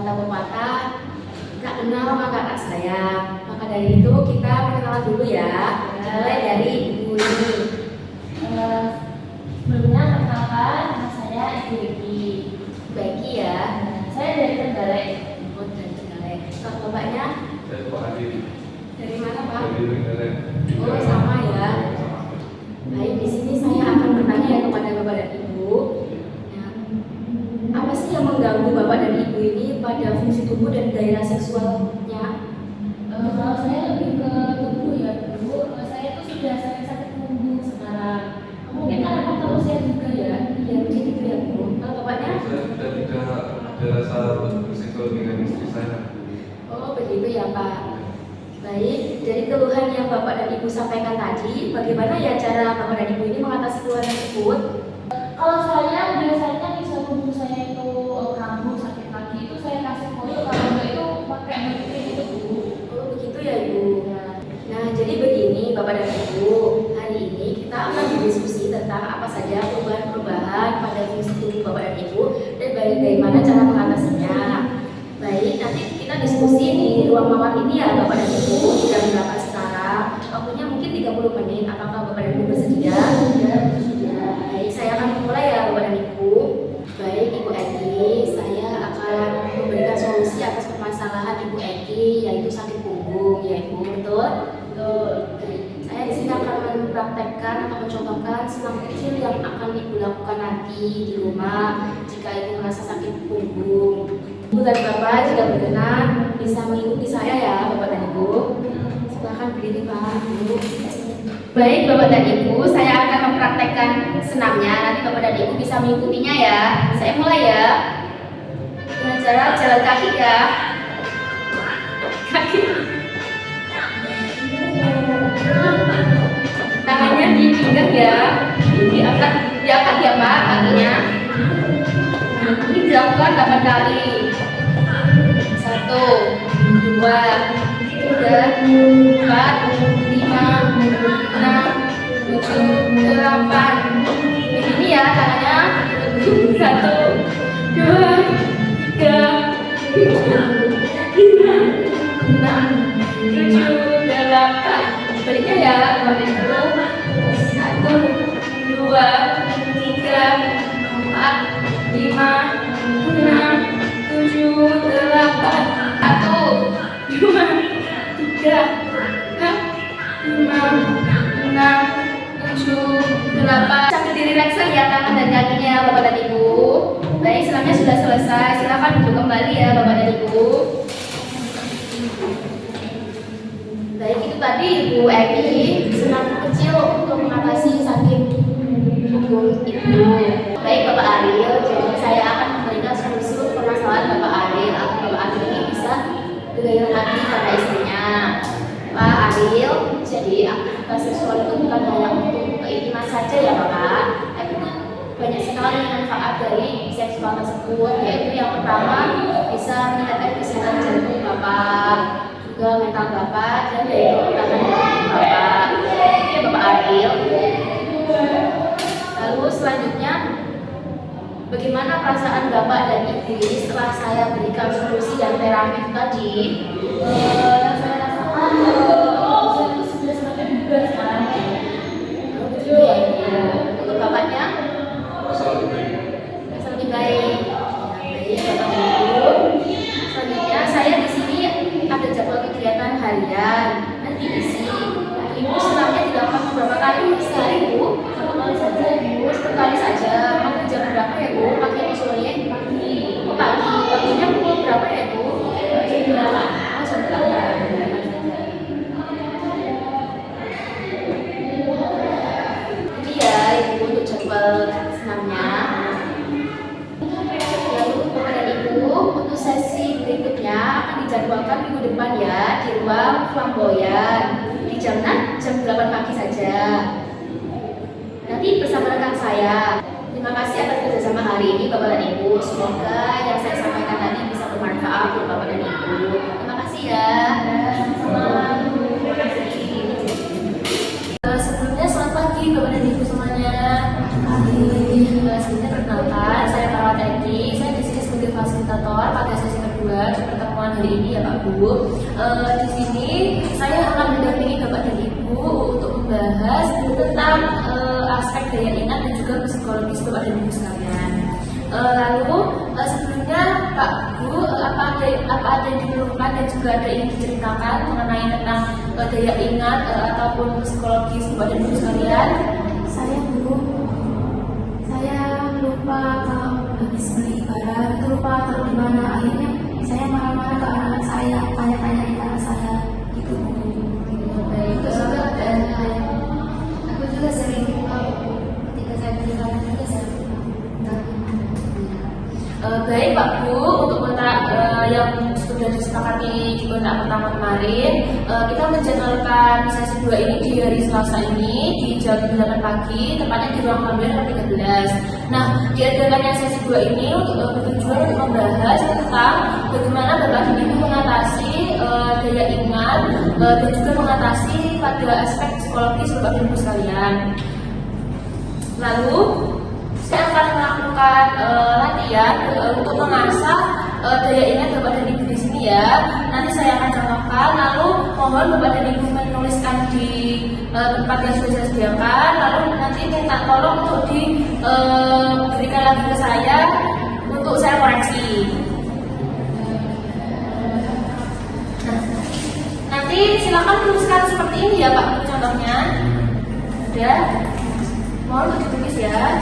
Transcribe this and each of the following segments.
kata pepatah, tak kenal maka tak sayang. Maka dari itu kita perkenalan dulu ya. Mulai dari ibu ini. Sebelumnya perkenalkan, nama saya Ibu Eki. Baiki ya. Saya dari Trenggalek. Oh, dari Trenggalek. Kalau bapaknya Saya Pak Adi. dari mana Pak? Dari Trenggalek. Oh, sama ya. Baik, di sini saya akan bertanya ya kepada bapak dan ibu. Ya, apa sih yang mengganggu bapak dan ibu ini pada fungsi tubuh dan gairah seksualnya? Kalau saya lebih ke tubuh ya Bu. Saya tuh sudah sakit punggung sekarang. Mungkin karena faktor usia juga ya. Iya, mungkin itu ya Bu. Kalau bapaknya? Saya sudah tidak ada rasa berseksual dengan istri saya. Oh, begitu ya Pak. Baik, dari keluhan yang bapak dan ibu sampaikan tadi, bagaimana ya cara bapak dan ibu ini mengatasi keluhan tersebut? Kalau saya biasanya bisa punggung saya itu kambuh sakit kaki itu saya kasih koyo, kalau enggak itu pakai mercury itu Bu. Oh, begitu ya Ibu. Nah, jadi begini Bapak dan Ibu, hari ini kita akan berdiskusi tentang apa saja perubahan-perubahan pada fungsi tubuh Bapak dan Ibu dan bagaimana cara mengatasinya. Baik, nanti kita diskusi di ruang mawar ini ya Bapak dan Ibu, jam berapa sekarang? Waktunya mungkin 30 menit. Apakah Bapak dan Ibu bersedia? Baik, saya akan memulai ya Bapak dan Ibu. Baik, Ibu Eki, saya akan memberikan solusi atas permasalahan Ibu Eki, yaitu sakit punggung, ya Ibu, betul? Betul. Saya di sini akan mempraktekkan atau mencontohkan senam kecil yang akan Ibu lakukan nanti di rumah jika Ibu merasa sakit punggung. Ibu dan Bapak jika berkenan bisa mengikuti saya ya Bapak dan Ibu. Silakan berdiri Pak, Ibu. Baik Bapak dan Ibu, saya akan mempraktekkan senamnya. Nanti Bapak dan Ibu bisa mengikutinya ya. Saya mulai ya. Dengan cara jalan kaki ya. Kaki. Tangannya dipinggang ya. Diangkat ya Pak kakinya. Ini dilakukan 8 kali. 1, 2, 3, 4, 5, 6, 7, 8. Begini ya tangannya. 1, 2, 3, 4, 5, 6, 7, 8. Baliknya ya, seperti itu. 1, 2, 3, 4, 5, 6, 7, 8. 1, 2, 3, 4, 5, 6, 7, 8. Sambil direlakskan ya tangan dan kakinya Bapak dan Ibu. Baik, senamnya sudah selesai. Silakan duduk kembali ya Bapak dan Ibu. Baik, itu tadi Ibu Eki senam kecil untuk mengatasi sakit punggung Ibu. Baik Bapak Ariel, jadi saya akan memberikan solusi untuk permasalahan Bapak Ariel. Bapak Ariel ini bisa bergairah hati pada istrinya. Pak Ariel, jadi aktivitas seksual itu bukan hanya untuk keintiman saja ya Bapak, tapi banyak sekali manfaat dari seksual tersebut, yaitu yang pertama bisa meningkatkan kesehatan jantung Bapak, juga mental Bapak, dan daya tahan tubuh Bapak. Ya Bapak Ariel. Lalu selanjutnya, bagaimana perasaan Bapak dan Ibu ini setelah saya berikan solusi dan terapi tadi? Yang saya rasakan, saya itu sudah semakin bugar sekarang. Ya. Untuk Bapaknya? Rasa lebih baik. Rasa lebih baik. Baik, Bapak Ibu. Selanjutnya saya di sini ada jadwal kegiatan harian. Nanti isi. Ibu senamnya dilakukan beberapa kali sehari Bu? Satu kali saja Bu, satu kali saja. Mau jam berapa ya Bu? Pagi atau sore? pagi. Oh, pagi. Paginya pukul berapa ya Bu? Jam 8. Oh, jam 8. Ini ya Ibu untuk jadwal senamnya. Lalu Bapak dan Ibu, untuk sesi berikutnya akan dijadwalkan minggu depan ya di ruang flamboyan di jam 8 pagi saja. Nanti bersama rekan saya. Terima kasih atas kerjasama hari ini Bapak dan Ibu. Semoga yang saya sampaikan tadi bisa bermanfaat untuk Bapak dan Ibu. Terima kasih ya. Sebelumnya selamat pagi Bapak dan Ibu semuanya. Sebelumnya perkenalkan, saya Eki. Saya di sini sebagai fasilitator pada sesi kedua. malam hari ini ya Pak Bu. Di sini saya akan mendampingi Bapak dan Ibu untuk membahas tentang aspek daya ingat dan juga psikologis Bapak dan Ibu sekalian. Lalu sebelumnya Pak Bu, apa ada yang diperlukan dan juga ada yang diceritakan mengenai tentang daya ingat ataupun psikologis Bapak dan Ibu sekalian? Saya Bu, saya lupa kalau habis beli barang, lupa taruh di mana, akhirnya saya marah-marah ke anak saya, tanya-tanya ke anak saya gitu. Baik, Aku juga sering ketika saya beli barang juga saya lupa. Baik Pak Bu, untuk kontrak yang sudah disepakati di kontrak pertama kemarin, kita menjadwalkan sesi 2 ini di hari Selasa ini di jam 8 pagi, tepatnya di ruang Kamera 13. Nah, diadakannya sesi 2 ini bertujuan untuk membahas tentang bagaimana Bapak dan Ibu mengatasi daya ingat dan juga mengatasi pada aspek psikologis Bapak dan Ibu sekalian. Lalu saya akan melakukan latihan untuk mengasah daya ingat Bapak dan Ibu di sini ya. Nanti saya akan contohkan, lalu mohon Bapak dan Ibu menuliskan di tempat yang sudah saya sediakan. Lalu nanti minta tolong untuk diberikan lagi ke saya untuk saya koreksi. Nah, nanti silakan tuliskan seperti ini ya Pak contohnya. Udah, mohon untuk ditulis ya.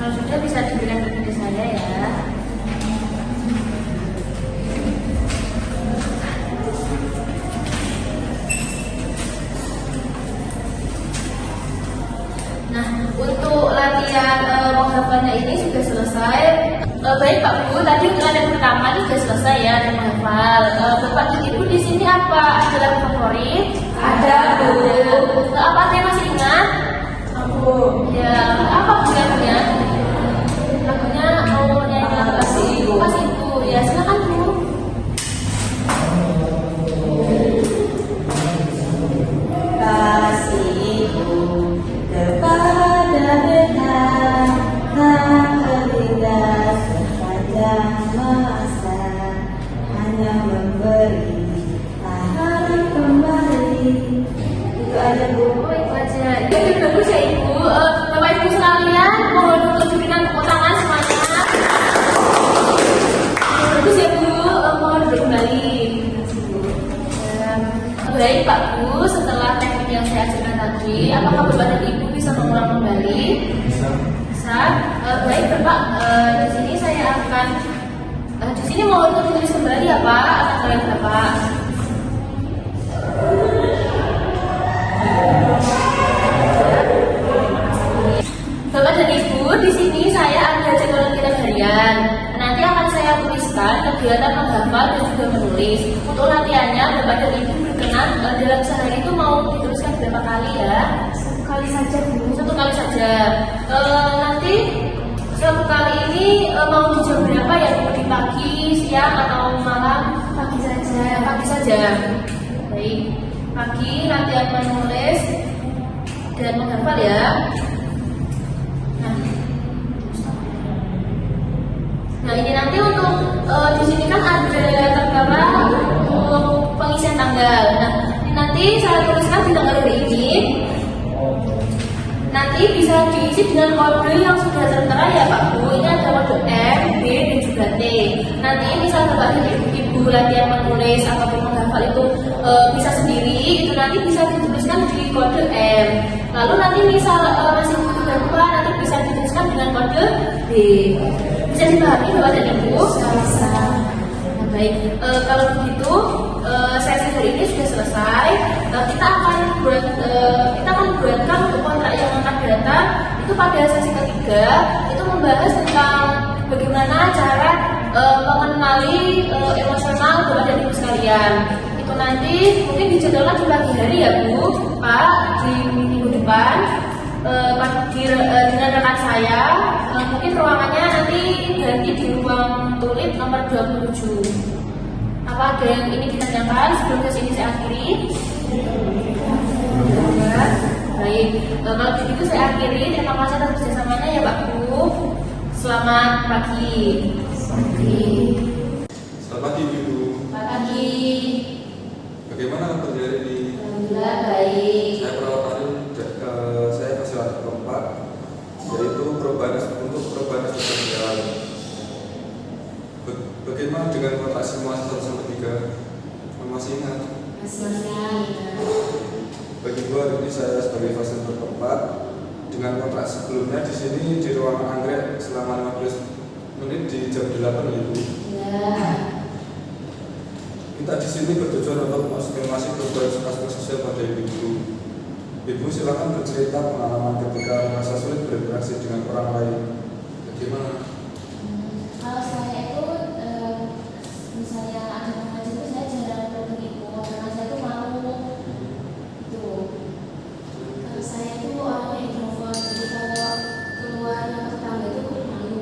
Kalau sudah bisa diberikan kepada saya ya. Nah, untuk latihan menghafalnya ini sudah selesai. Baik Pak Bu, tadi untuk latihan pertama ini sudah selesai ya, ada menghafal. Bapak dan Ibu di sini apa? Ada lagu favorit? Ada Bu. Apa saya masih ingat? Aku. Ya, apa lagunya? Lagunya mau nyanyi lagu Kasihku. Kasihku. Ya, silakan Bu. Kasihku kepada Tuhan tak terindah sepanjang masa, hanya memberi tak harus kembali. Itu ada Bu. Oh, itu aja. Ya, itu bagus ya Ibu. Bapak Ibu sekalian, mohon untuk diberikan tepuk tangan semuanya. Bagus ya Bu, mohon kembali. Baik Pak Bu, setelah teknik yang saya ajarkan tadi, apakah Bapak dan Ibu bisa mengulang kembali? Bisa. Bisa. Baik Bapak, di sini saya akan di sini mau untuk tulis kembali ya Pak, akan kalian Bapak. Bapak dan Ibu, di sini saya ada jadwal kita harian. Nanti akan saya tuliskan kegiatan menghafal dan juga menulis. Untuk latihannya, Bapak dan Ibu berkenan dalam sehari itu mau dituliskan berapa kali ya? 1 kali saja Bu. 1 kali saja. Nanti 1 kali ini mau di jam berapa ya? Mau di pagi, siang atau malam? Pagi saja. Pagi saja. Baik. Pagi latihan menulis dan menghafal ya. Nah ini nanti untuk di sini kan ada tergambar untuk pengisian tanggal. Nah ini nanti saya tuliskan di tanggal hari ini. Nanti bisa diisi dengan kode yang sudah tertera ya Pak Bu. Ini ada kode M, B, dan juga T. Nanti misal Bapak dan Ibu latihan menulis ataupun menghafal itu bisa sendiri, itu nanti bisa dituliskan di kode M. Lalu nanti misal masih butuh bantuan, nanti bisa dituliskan dengan kode B. Bisa dipahami Bapak dan Ibu? Bisa. Nah, baik, kalau begitu sesi hari ini sudah selesai. Kita akan buatkan untuk kontrak yang akan datang itu pada sesi ketiga, itu membahas tentang bagaimana cara mengenali emosional Bapak dan Ibu sekalian. Itu nanti mungkin dijadwalkan di pagi hari ya Bu, Pak, di minggu depan. dengan rekan saya. Mungkin ruangannya nanti ganti di ruang tulip nomor 27. Apa ada yang ini ditanyakan sebelum sesi ini saya akhiri? Baik, kalau begitu saya akhiri. Terima kasih atas kerjasamanya ya Pak Guru. Selamat pagi. Selamat pagi Ibu. Selamat pagi. Bagaimana kerja ini? Alhamdulillah baik. Saya perawat Arif, saya fasilitas keempat, yaitu perubahan sosial. Bagaimana dengan kontrak simulasi 1 sampai 3? Masih ingat? Masih ingat. Bagi Bu, hari ini saya sebagai fasilitas keempat dengan kontrak sebelumnya di sini di ruangan anggrek selama 15 menit di jam 8 ya Bu. Ya. Kita di sini bertujuan untuk mengoptimasi perubahan aspek sosial pada ibu. Ibu silakan bercerita pengalaman ketika merasa sulit berinteraksi dengan orang lain. Bagaimana? Kalau saya itu misalnya ada mengaji itu saya jarang bertemu ibu karena saya itu malu itu. Kalau saya itu orangnya introvert, jadi kalau keluar tetangga itu malu.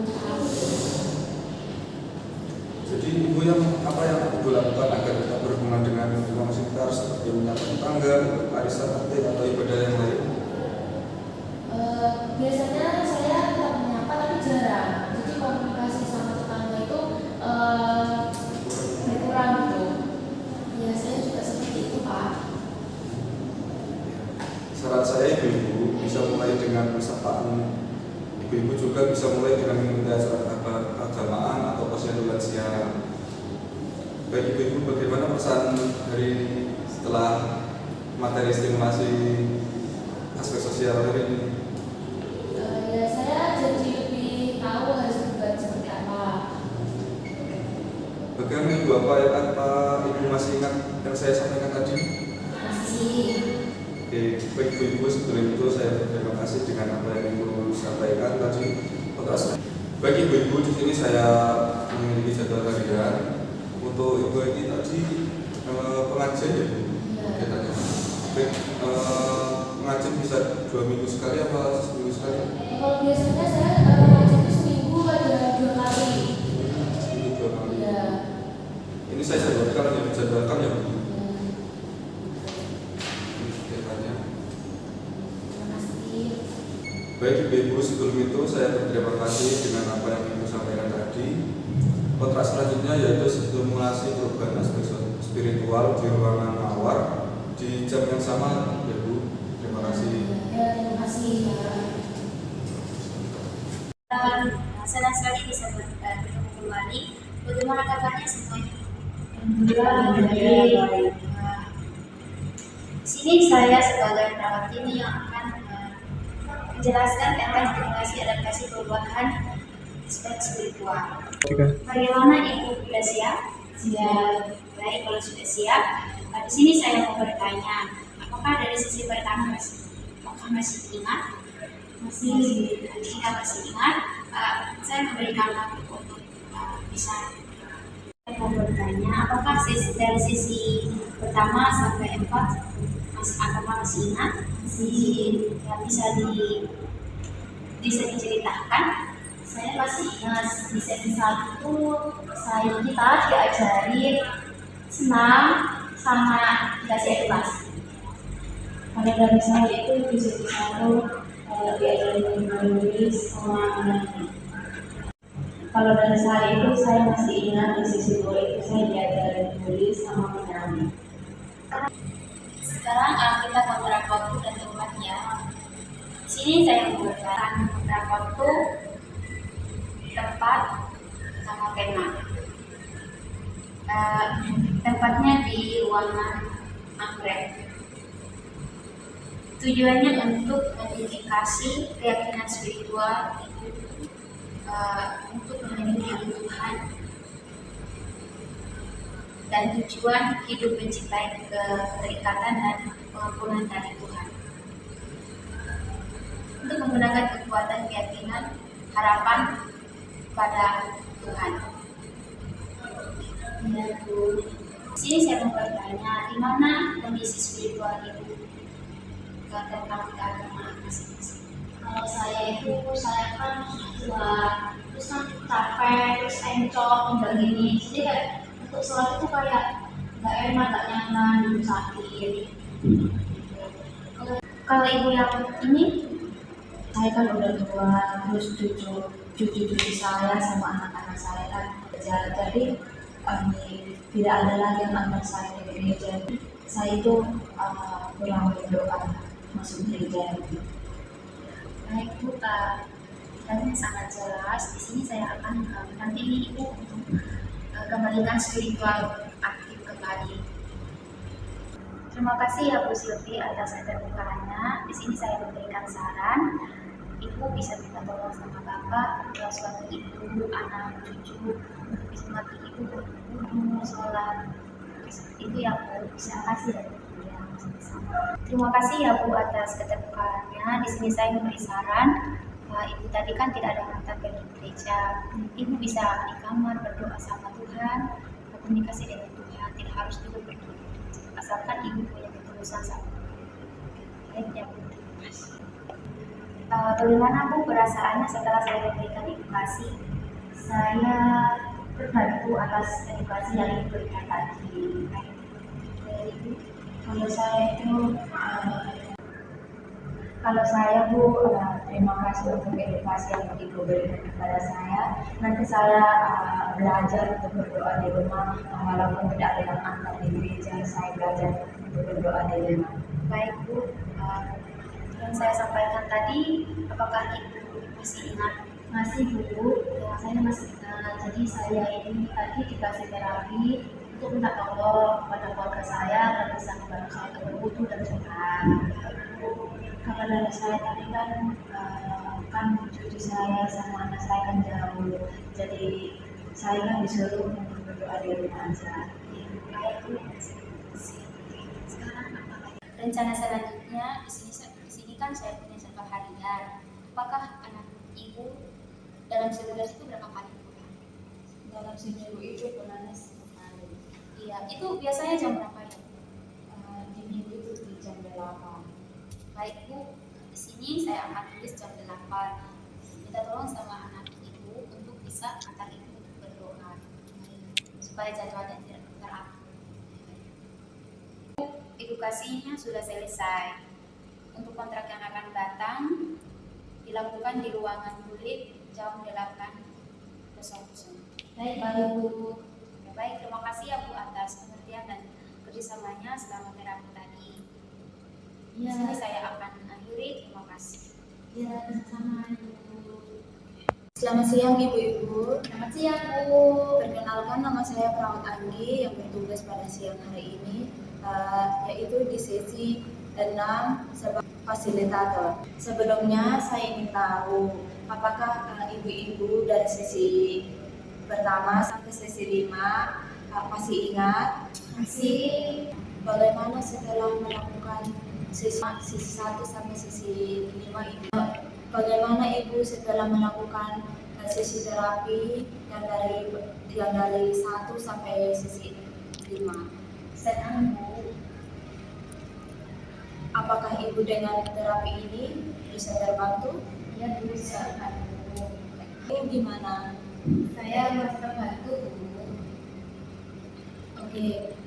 Jadi ibu yang apa yang ibu lakukan agar tetap berhubungan dengan lingkungan sekitar seperti menyapa tetangga, arisan penting atau ibadah yang lain? Biasanya saya tetap menyapa tapi jarang. Jadi komunikasi sama tetangga itu berkurang gitu. Ya saya juga seperti itu Pak. Saran saya ibu bisa mulai dengan persapaan. Ibu-ibu juga bisa mulai dengan mengikuti acara keagamaan atau posyandu lansia. Baik ibu-ibu, bagaimana perasaan hari ini setelah materi stimulasi aspek sosial hari ini? Ya saya jadi lebih tahu harus berbuat seperti apa. Bagaimana ibu, apa ibu masih ingat yang saya sampaikan tadi? Masih. Oke, baik ibu-ibu, sebelum itu saya berterima kasih dengan apa yang ibu sampaikan tadi. Baik ibu-ibu, di sini saya memiliki jadwal harian untuk ibu ini tadi pengajian ya Bu. Kegiatannya. Baik, pengajian bisa 2 minggu sekali apa seminggu sekali? Kalau biasanya saya ngaji itu seminggu ada 2 kali. Seminggu 2 kali. Ya. Ini saya jadwalkan ya Bu. Kegiatannya. Terima kasih. Baik ibu-ibu, sebelum itu saya berterima kasih dengan apa yang ibu sampaikan tadi. Kontrak selanjutnya yaitu stimulasi perubahan aspek spiritual di ruangan mawar di jam yang sama ya Bu. Terima kasih. Ya, terima kasih. Senang sekali bisa bertemu kembali. Bagaimana kabarnya semuanya? Alhamdulillah. Di sini saya sebagai perawat ini yang akan menjelaskan tentang stimulasi adaptasi perubahan aspek spiritual. Bagaimana Ibu sudah siap? Siap. Baik, kalau sudah siap, di sini saya mau bertanya, apakah dari sisi pertama masih ingat? Masih. Jika masih ingat, saya memberikan waktu untuk bisa. Saya mau bertanya, apakah dari sisi pertama sampai 4 masih ingat? Masih. Ya, bisa diceritakan? Saya masih ingat di sesi 1 kita diajarin senang sama dikasih ikhlas. Pada dari saya itu di sesi 1 diajarin menulis sama menyanyi. Kalau dari saya itu saya masih ingat di sesi 2 itu saya diajarin menulis sama menyanyi. Sekarang kita kontrak waktu dan tempat ya. Di sini saya membuatkan kontrak waktu, tempat, sama tema. Tempatnya di ruangan anggrek. Tujuannya untuk mengidentifikasi keyakinan spiritual untuk memenuhi Tuhan dan tujuan hidup mencintai keterikatan dan pengampunan dari Tuhan. Untuk menggunakan kekuatan keyakinan, harapan pada Tuhan. Ya, Bu. Di sini saya mau bertanya, di mana kondisi spiritual Ibu tentang keagamaan masing-masing? Kalau saya itu saya kan tua, terus kan capek, terus encok dan gini. Jadi kayak untuk sholat itu kayak nggak enak, nggak nyaman, gitu, sakit. Kalau ibu yang ini, saya kan udah tua, terus cucu saya sama anak-anak saya kan kerja, jadi tidak ada lagi yang antar saya ke gereja. Saya itu pulang berdoa masuk gereja. Baik Bu, tadi sangat jelas. Di sini saya akan nanti ini Ibu untuk kembalikan spiritual aktif kembali. Terima kasih ya Bu Silvi atas keterbukaannya. Di sini saya memberikan saran. Ibu bisa minta tolong sama Bapak, suami Ibu, anak, cucu, bisa mati Ibu berwudu, sholat. Itu yang bisa kasih dari Ibu ya. Terima kasih ya Bu atas keterbukaannya. Di sini saya memberi saran. Ibu tadi kan tidak ada mantan pergi gereja. Ibu bisa di kamar berdoa sama Tuhan, berkomunikasi dengan Tuhan. Tidak harus dulu pergi. Asalkan Ibu punya ketulusan sama Tuhan. Ya Bu. Bagaimana Bu perasaannya setelah saya memberikan edukasi? Saya terbantu atas edukasi yang Ibu berikan tadi. Kalau saya Bu, terima kasih untuk edukasi yang Ibu berikan kepada saya. Nanti saya belajar untuk berdoa di rumah, walaupun tidak ada yang antar di gereja, saya belajar untuk berdoa di rumah. Baik Bu, yang saya sampaikan tadi, apakah Ibu masih ingat? Masih Bu, ya, saya masih ingat. Jadi saya ini tadi dikasih terapi untuk minta tolong kepada keluarga saya agar bisa membantu saya untuk berwudu dan sholat. Karena dari saya tadi kan cucu saya sama anak saya kan jauh, jadi saya kan disuruh untuk berdoa di rumah aja. Sekarang apa lagi? Rencana selanjutnya di sini kan saya punya jadwal harian. Apakah anak Ibu dalam sebulan itu berapa kali pulang? Dalam seminggu itu pulangnya sekali. Iya, itu biasanya jam berapa ya? Di minggu itu di jam 8. Baik Bu, di sini saya akan tulis jam 8. Minta tolong sama anak Ibu untuk bisa antar Ibu untuk berdoa supaya jadwalnya tidak teratur. Edukasinya sudah selesai. Untuk kontrak yang akan datang dilakukan di ruangan kulit jam 8.00. Baik Bu. Ya, baik, terima kasih ya Bu atas pengertian dan kerjasamanya selama terapi tadi. Di sini saya akan akhiri. Terima kasih. Ya, sama-sama Ibu. Selamat siang Ibu-Ibu. Selamat siang Bu. Perkenalkan, nama saya Perawat Anggi yang bertugas pada siang hari ini, yaitu di sesi 6 sebagai fasilitator. Sebelumnya saya ingin tahu apakah Ibu-Ibu dari sesi pertama sampai sesi 5 masih ingat? Masih. Bagaimana setelah melakukan sesi 1 sampai sesi 5 ini? Bagaimana Ibu setelah melakukan sesi terapi yang dari 1 sampai sesi 5? Senang Bu. Apakah Ibu dengan terapi ini bisa terbantu? Ya bisa Bu. Ibu gimana? Saya merasa terbantu Bu. Oke,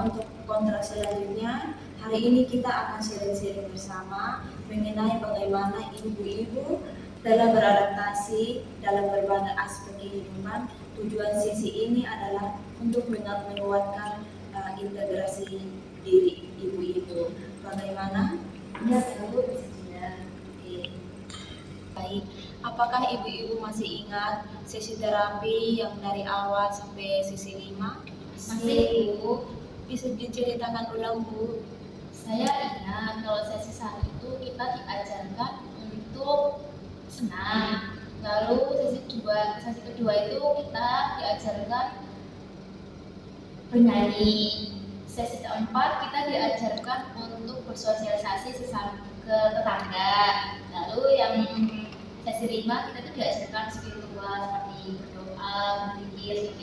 untuk kontrak selanjutnya, hari ini kita akan sharing-sharing bersama mengenai bagaimana ibu-ibu dalam beradaptasi dalam berbagai aspek kehidupan. Tujuan sesi ini adalah untuk menguatkan integrasi diri ibu-ibu. Bagaimana? Ya Bu, bisa. Oke. Baik. Apakah ibu-ibu masih ingat sesi terapi yang dari awal sampai sesi 5? Masih Bu. Bisa diceritakan ulang Bu? Saya ingat kalau sesi 1 itu kita diajarkan untuk senang. Lalu sesi kedua itu kita diajarkan bernyanyi. Sesi keempat kita diajarkan untuk bersosialisasi sesama ke tetangga. Lalu yang sesi 5 kita tuh diajarkan spiritual seperti berdoa, berzikir.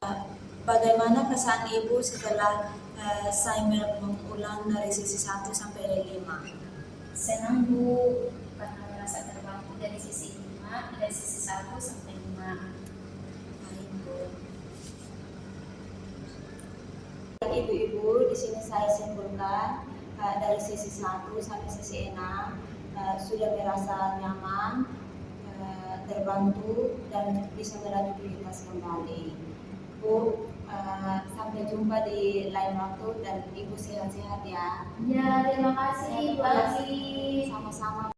Bagaimana kesan Ibu setelah saya mengulang dari sesi 1 sampai 5? Senang Bu, karena merasa terbantu dan di sini saya simpulkan dari sisi 1 sampai sisi 6 sudah merasa nyaman, terbantu dan bisa melanjutkan kembali. Bu, sampai jumpa di lain waktu dan Ibu sehat-sehat ya. Ya, terima kasih Bu Aki. Sama-sama.